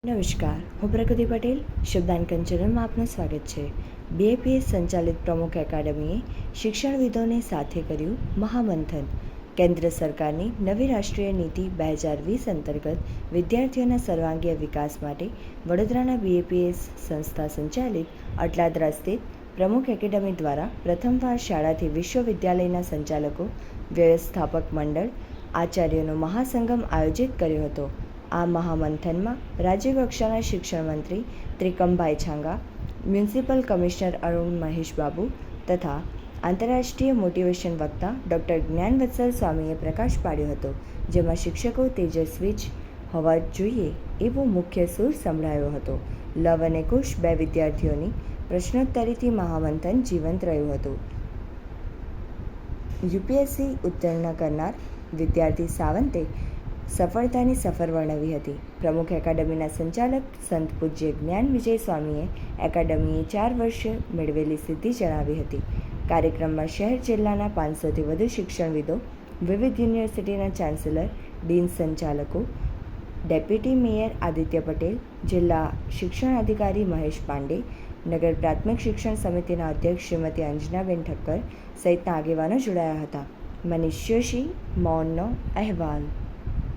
નમસ્કાર, હું પ્રકૃતિ પટેલ. શબ્દાંકન ચેનલમાં આપનું સ્વાગત છે. BAPS સંચાલિત પ્રમુખ એકેડમીએ શિક્ષણવિદોને સાથે કર્યું મહામંથન. કેન્દ્ર સરકારની નવી રાષ્ટ્રીય નીતિ 2020 અંતર્ગત વિદ્યાર્થીઓના સર્વાંગીય વિકાસ માટે વડોદરાના BAPS સંસ્થા સંચાલિત અટલાદરા સ્થિત પ્રમુખ એકેડમી દ્વારા પ્રથમવાર શાળાથી વિશ્વવિદ્યાલયના સંચાલકો, વ્યવસ્થાપક મંડળ, આચાર્યોનો મહાસંગમ આયોજિત કર્યો હતો. આ મહામંથનમાં રાજ્યકક્ષાના શિક્ષણ મંત્રી ત્રિકમભાઈ છાંગા, મ્યુનિસિપલ કમિશનર અરુણ મહેશ બાબુ તથા આંતરરાષ્ટ્રીય મોટિવેશન વક્તા ડૉક્ટર જ્ઞાનવત્સલ સ્વામીએ પ્રકાશ પાડ્યો હતો, જેમાં શિક્ષકો તેજસ્વી જ હોવા જોઈએ એવો મુખ્ય સૂર સંભળાયો હતો. લવ અને કુશ બે વિદ્યાર્થીઓની પ્રશ્નોત્તરીથી મહામંથન જીવંત રહ્યું હતું. UPSC ઉત્તીર્ણ કરનાર વિદ્યાર્થી સાવંતે સફળતાની સફર વર્ણવી હતી. પ્રમુખ એકેડમીના સંચાલક સંત પૂજ્ય જ્ઞાન વિજય સ્વામીએ એકેડમીએ 4 વર્ષે મેળવેલી સિદ્ધિ જણાવી હતી. કાર્યક્રમમાં શહેર જિલ્લાના 500થી વધુ શિક્ષણવિદો, વિવિધ યુનિવર્સિટીના ચાન્સેલર, ડીન, સંચાલકો, ડેપ્યુટી મેયર આદિત્ય પટેલ, જિલ્લા શિક્ષણ અધિકારી મહેશ પાંડે, નગર પ્રાથમિક શિક્ષણ સમિતિના અધ્યક્ષ શ્રીમતી અંજનાબેન ઠક્કર સહિતના આગેવાનો જોડાયા હતા. મનીષ જોશી, મૌનનો અહેવાલ.